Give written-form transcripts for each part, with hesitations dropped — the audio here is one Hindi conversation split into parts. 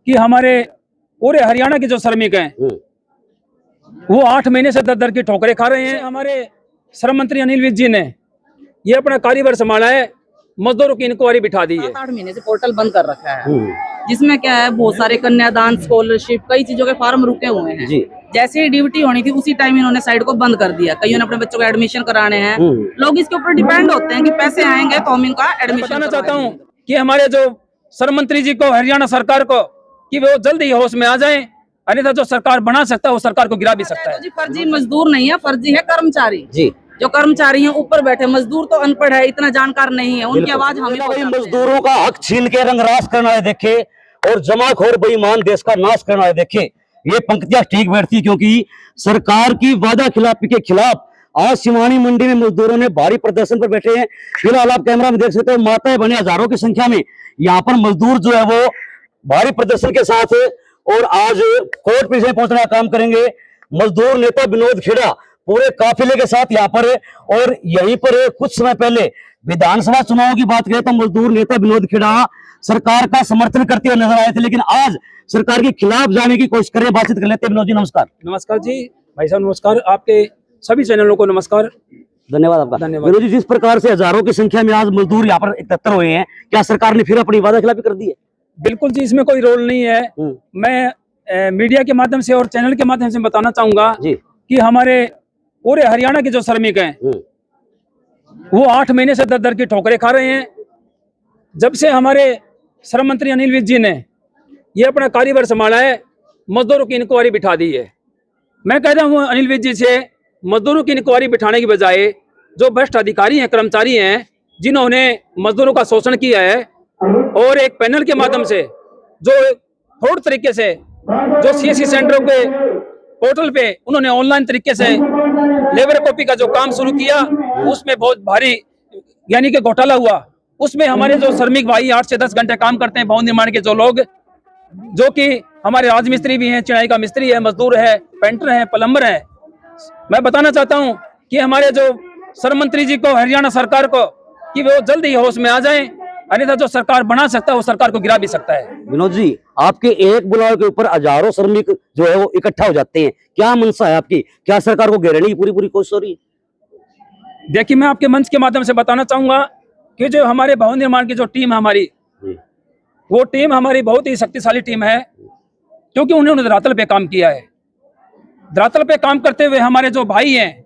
कि हमारे पूरे हरियाणा के जो श्रमिक हैं वो 8 महीने से दर दर की ठोकरें खा रहे हैं। हमारे श्रम मंत्री अनिल विज जी ने ये अपना कार्यभार संभाला है, मजदूरों की इंक्वायरी बिठा दी है। 8 महीने से पोर्टल बंद कर रखा है, जिसमें क्या है बहुत सारे कन्यादान, स्कॉलरशिप, कई चीजों के फॉर्म रुके हुए हैं जी। जैसे ही ड्यूटी होनी थी उसी टाइम इन्होंने साइड को बंद कर दिया। कईयों ने अपने बच्चों को एडमिशन कराने हैं, लोग इसके ऊपर डिपेंड होते हैं कि पैसे आएंगे तो हम इनका एडमिशन। बताना चाहता हूँ कि हमारे जो श्रम मंत्री जी को, हरियाणा सरकार को, कि वो जल्दी होश में आ जाए, अन्यथा जो सरकार बना सकता है वो सरकार को गिरा भी सकता है। जी फर्जी मजदूर नहीं है, फर्जी है कर्मचारी जी। जो कर्मचारी हैं ऊपर बैठे, मजदूर तो अनपढ़ है, इतना जानकार नहीं है, उनकी आवाज हमें मजदूरों का हक छीन के रंगराज करना है देखे, और जमाखोर बेईमान देश का नाश करना है देखे। ये पंक्तियां ठीक बैठती क्योंकि सरकार की वादा खिलाफी के खिलाफ आज सिवानी मंडी में मजदूरों ने भारी प्रदर्शन पर बैठे हैं। फिलहाल आप कैमरा में देख सकते हो, माताएं बने हजारों की संख्या में यहाँ पर मजदूर जो है वो भारी प्रदर्शन के साथ और आज कोर्ट पीछे पहुंचने का काम करेंगे। मजदूर नेता विनोद खेड़ा पूरे काफिले के साथ यहाँ पर, और यहीं पर कुछ समय पहले विधानसभा चुनाव की बात करें तो मजदूर नेता विनोद खेड़ा सरकार का समर्थन करते हुए नजर आए थे, लेकिन आज सरकार के खिलाफ जाने की कोशिश कर रहे हैं। बातचीत कर लेते हैं। विनोद जी नमस्कार। नमस्कार जी भाई साहब, नमस्कार, आपके सभी चैनलों को नमस्कार, धन्यवाद आपका। धन्यवाद। विनोद जी, जिस प्रकार से हजारों की संख्या में आज मजदूर यहाँ पर एकत्र हुए हैं, क्या सरकार ने फिर अपनी वादा खिलाफी कर दी है? बिल्कुल जी, इसमें कोई रोल नहीं है। मैं मीडिया के माध्यम से और चैनल के माध्यम से बताना चाहूंगा कि हमारे पूरे हरियाणा के जो श्रमिक हैं वो 8 महीने से दर दर की ठोकरें खा रहे हैं। जब से हमारे श्रम मंत्री अनिल विज जी ने ये अपना कार्यभार संभाला है, मजदूरों की इंक्वायरी बिठा दी है। मैं कहता हूँ अनिल विज जी से, मजदूरों की इंक्वायरी बिठाने की बजाय जो भ्रष्ट अधिकारी हैं, कर्मचारी हैं, जिन्होंने मजदूरों का शोषण किया है, और एक पैनल के माध्यम से जो फ्रॉड तरीके से जो सीएससी सेंटरों के पोर्टल पे उन्होंने ऑनलाइन तरीके से लेबर कॉपी का जो काम शुरू किया, उसमें बहुत भारी यानी कि घोटाला हुआ। उसमें हमारे जो श्रमिक भाई 8 से 10 घंटे काम करते हैं, भवन निर्माण के जो लोग, जो कि हमारे राजमिस्त्री भी हैं, चिनाई का मिस्त्री है, मजदूर है, पेंटर है, प्लम्बर है। मैं बताना चाहता हूं कि हमारे जो श्रम मंत्री जी को, हरियाणा सरकार को, कि वो जल्दी ही होश में आ जाएं, अन्यथा जो सरकार बना सकता है वो सरकार को गिरा भी सकता है। विनोद जी, आपके एक बुलाव के ऊपर हजारों श्रमिक जो है वो इकट्ठा हो जाते हैं, क्या मनसा है आपकी? क्या सरकार को घेरने की पूरी कोशिश हो रही है? देखिए, मैं आपके मंच के माध्यम से बताना चाहूंगा कि जो हमारे भवन निर्माण की जो टीम है हमारी, वो टीम हमारी बहुत ही शक्तिशाली टीम है, क्योंकि उन्होंने धरातल पे काम किया है। धरातल पे काम करते हुए हमारे जो भाई हैं,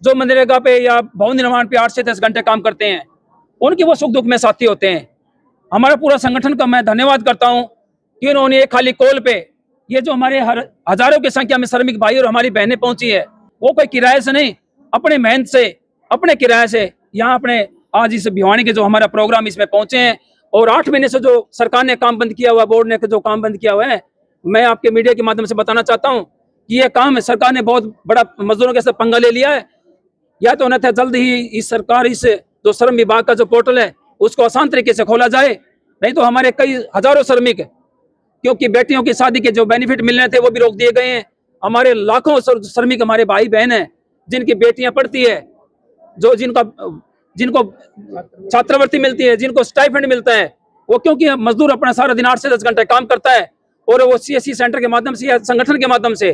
जो मनरेगा पे या भवन निर्माण पे 8 से 10 घंटे काम करते हैं, उनके वो सुख दुख में साथी होते हैं। हमारा पूरा संगठन का मैं धन्यवाद करता हूं कि उन्होंने एक खाली कॉल पे ये जो हमारे हजारों की संख्या में श्रमिक भाई और हमारी बहनें पहुंची है, वो कोई किराए से नहीं, अपने मेहनत से, अपने किराए से यहाँ अपने आज इस भिवानी के जो हमारा प्रोग्राम इसमें पहुंचे हैं। और 8 महीने से जो सरकार ने काम बंद किया हुआ, बोर्ड ने जो काम बंद किया हुआ है, मैं आपके मीडिया के माध्यम से बताना चाहता हूँ कि ये काम है, सरकार ने बहुत बड़ा मजदूरों के साथ पंगा ले लिया है। या तो अन्यथा जल्द ही इस सरकार, इस जो श्रम विभाग का जो पोर्टल है उसको आसान तरीके से खोला जाए, नहीं तो हमारे कई हजारों श्रमिक, क्योंकि बेटियों की शादी के जो बेनिफिट मिलने थे वो भी रोक दिए गए हैं। हमारे लाखों श्रमिक हमारे भाई बहन हैं, जिनकी बेटियां पढ़ती है, जो जिनको छात्रवृत्ति मिलती है, जिनको स्टाइपेंड मिलता है, वो क्योंकि मजदूर अपना सारा दिन 8 से 10 घंटे काम करता है, और वो सीएससी सेंटर के माध्यम से या संगठन के माध्यम से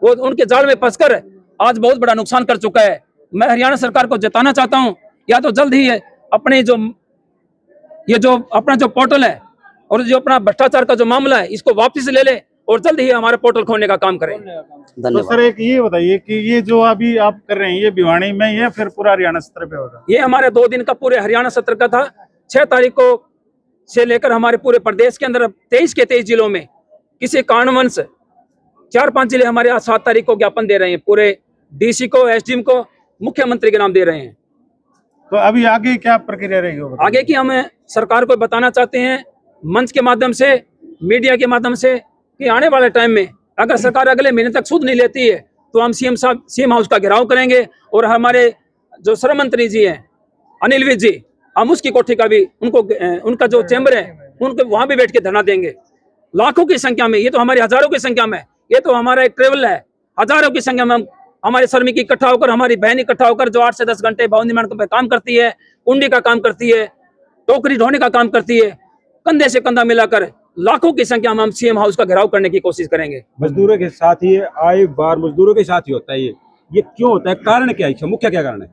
वो उनके जाल में फंसकर आज बहुत बड़ा नुकसान कर चुका है। मैं हरियाणा सरकार को जताना चाहता हूं, या तो जल्द ही अपने जो अपना जो पोर्टल है और जो अपना भ्रष्टाचार का जो मामला है, इसको वापस ले ले और जल्द ही हमारे पोर्टल खोलने का काम करें। तो सर एक ये बताइए कि ये जो अभी आप कर रहे हैं, ये भिवानी में या फिर पूरा हरियाणा सत्र पे होगा? ये हमारे 2 दिन का पूरे हरियाणा सत्र का था। 6 तारीख को से लेकर हमारे पूरे प्रदेश के अंदर 23 के 23 जिलों में किसी कारणवश 4-5 जिले हमारे आज 7 तारीख को ज्ञापन दे रहे हैं, पूरे डीसी को, एसडीएम को, मुख्यमंत्री के नाम दे रहे हैं। तो अभी आगे क्या प्रक्रिया रहेगी? आगे की हम सरकार को बताना चाहते हैं मंच के माध्यम से, मीडिया के माध्यम से, कि आने वाले टाइम में अगर सरकार अगले महीने तक सूद नहीं लेती है तो हम सीएम हाउस का घेराव करेंगे, और हमारे जो श्रम मंत्री जी हैं अनिल विज जी, हम उसकी कोठी का भी उनका जो चैम्बर है उनको वहां भी बैठ के धरना देंगे। लाखों की संख्या में, ये तो हमारी हजारों की संख्या में, ये तो हमारा एक ट्रेवल है, हजारों की संख्या में हम हमारे श्रमिक इकट्ठा होकर, हमारी बहन इकट्ठा होकर, जो 8 से 10 घंटे भवन निर्माण पे काम करती है, कुंडी का काम करती है, टोकरी ढोने का काम करती है, कंधे से कंधा मिलाकर लाखों की संख्या में हम सीएम हाउस का घेराव करने की कोशिश करेंगे। मजदूरों के साथ ही आए बार मजदूरों के साथ ही होता है ये क्यों होता है, कारण क्या है, मुख्य क्या कारण है?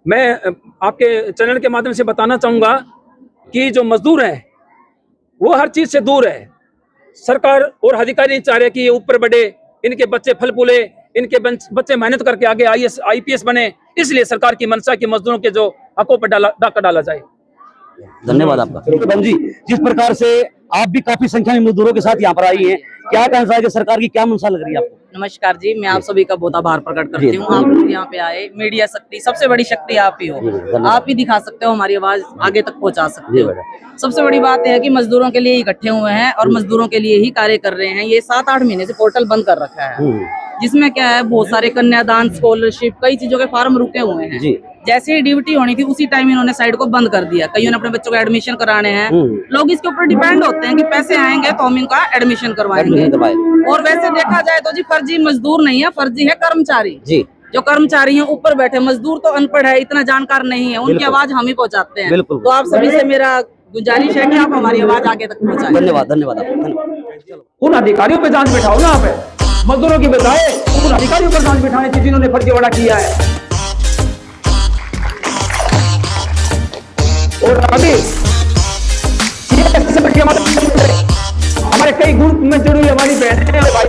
मैं आपके चैनल के माध्यम से बताना चाहूंगा कि जो मजदूर है वो हर चीज से दूर है। सरकार और अधिकारी चाह रहे कि ये ऊपर बढ़े, इनके बच्चे फल फूले, इनके बच्चे मेहनत करके आगे IAS IPS बने, इसलिए सरकार की मंशा की मजदूरों के जो हकों पर डाका डाला जाए। धन्यवाद आपका। बहन जी, जिस प्रकार से आप भी काफी संख्या में मजदूरों के साथ यहाँ पर आई हैं, क्या कहना है कि सरकार की क्या मंशा लग रही है आपको? नमस्कार जी, मैं आप सभी का बहुत आभार प्रकट करती हूँ। आप लोग यहाँ पे आए, मीडिया शक्ति, सबसे बड़ी शक्ति आप ही हो। आप ही दिखा सकते हो, हमारी आवाज आगे तक पहुँचा सकते हो। सबसे बड़ी बात है कि मजदूरों के लिए इकट्ठे हुए हैं और मजदूरों के लिए ही कार्य कर रहे हैं। ये 7-8 महीने से पोर्टल बंद कर रखा है, जिसमें क्या है बहुत सारे कन्यादान, स्कॉलरशिप, कई चीजों के फॉर्म रुके हुए हैं। जैसे ही ड्यूटी होनी थी उसी टाइम इन्होंने साइड को बंद कर दिया। कईयों ने अपने बच्चों को एडमिशन कराने हैं। लोग इसके ऊपर डिपेंड होते हैं कि पैसे आएंगे तो हम इनका एडमिशन करवाएंगे। और वैसे देखा जाए तो जी फर्जी मजदूर नहीं है, फर्जी है कर्मचारी। जो कर्मचारी हैं ऊपर बैठे, मजदूर तो अनपढ़ है, इतना जानकार नहीं है, उनकी आवाज हम ही पहुंचाते हैं। तो आप सभी से मेरा गुजारिश है कि आप हमारी आवाज आगे तक पहुंचाएं। धन्यवाद धन्यवाद। उन अधिकारियों पे जांच बिठाओ ना, आप मजदूरों की बजाय उन अधिकारियों पर जांच बिठाने की जिन्होंने फर्जीवाड़ा किया है। और अभी हमारे कई ग्रुप में जुड़ी हमारी बहनें और भाई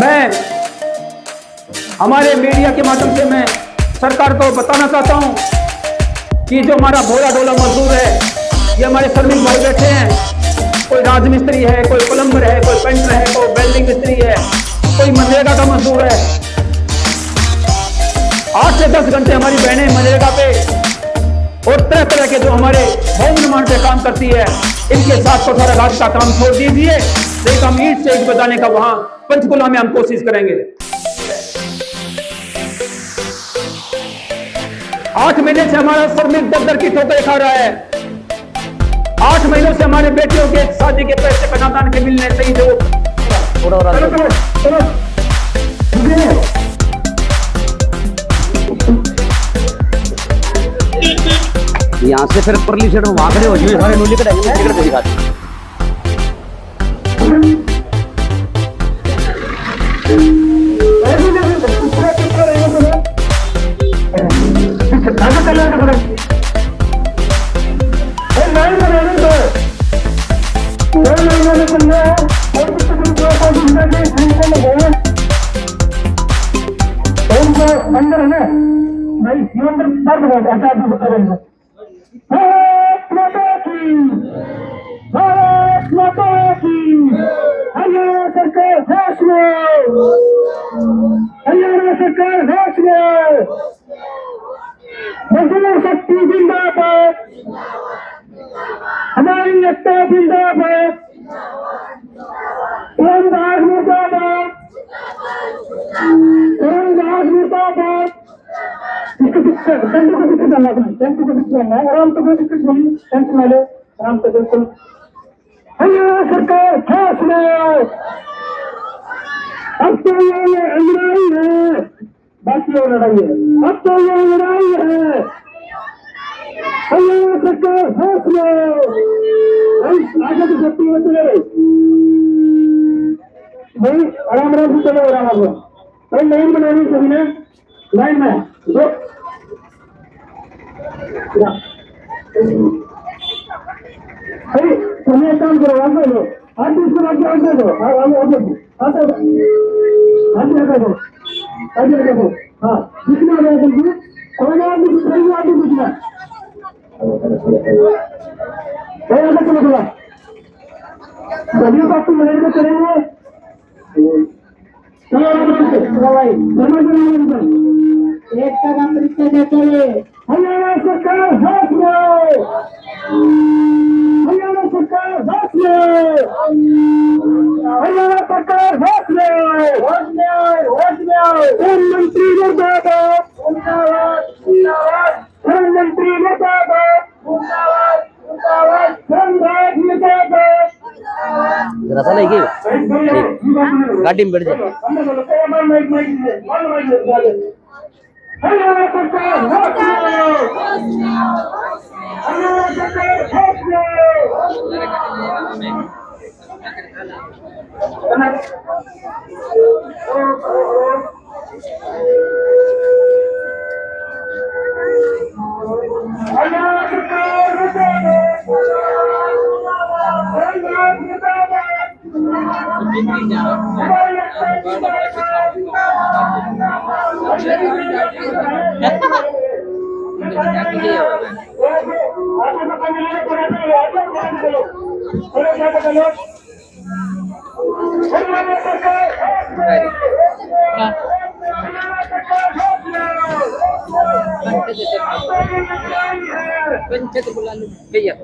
मैं हमारे मीडिया के माध्यम से मैं सरकार को बताना चाहता हूं कि जो हमारा भोला डोला मजदूर है, ये हमारे श्रमिक भाई बैठे हैं। कोई राजमिस्त्री है, कोई प्लम्बर है, कोई पेंटर है, कोई वेल्डिंग मिस्त्री है, कोई मनरेगा का मजदूर है। 8 से 10 घंटे हमारी बहनें मनरेगा पे और तरह तरह के जो हमारे भवन निर्माण पे काम करती है, इनके साथ कोठारा घाट का काम छोड़ दीजिए। एक हम ईंट से ईंट बजाने का वहां पंचकुला में हम कोशिश करेंगे। 8 महीने से हमारा श्रमिक दर की ठोकर खा रहा है। 8 महीनों से हमारे बेटियों के शादी के पैसे कन्यादान के मिलने सही जो यहाँ से फिर परली साइड में वहां खड़े हो जाइए, सारे नूली कटाएंगे, टिकट पे दिखाते हैं। अंदर है ना भाई, अंदर दर्द होता है। भारत माता की, भारत माता की, हरियाणा सरकार फैसले, हरियाणा सरकार फैसले, मजदूर शक्ति जिंदाबाद, हमारी एकता जिंदाबाद, तिरंगा मुर्दाबाद, तिरंगा मुर्दाबाद। हरियाणा सरकार फैसले, अब तो ये लड़ाई है, बाकी और लड़ाई है, अब तो ये लड़ाई है। हरियाणा सरकार फैसले, आगे तो शक्ति होती है भाई, आराम आराम से चलो, आराम आराम भाई, लाइन बनानी सभी ने, लाइन में दो अरे तुम्हें एक काम करो, आगे दो, हाथ इसको आगे आगे दो, आगे आगे दो, हाथ आगे दो, आगे आगे दो, हाँ जितना आगे दो, कोई आगे दूसरा आगे दूसरा, कोई आगे चलो थोड़ा, सभी बात तो मैनेज में करेंगे। चलो भाई, एक का तरीके से चले। हरियाणा सरकार फैसले, हरियाणा सरकार फैसले, हरियाणा सरकार फैसले, प्रधानमंत्री मुर्दाबाद, प्रधानमंत्री मुर्दाबाद, संघराज मुर्दाबाद। जरा सा लेके गाड़ी में बैठ जाए। हरियाणा सरकार हरियाणा सरकार भैया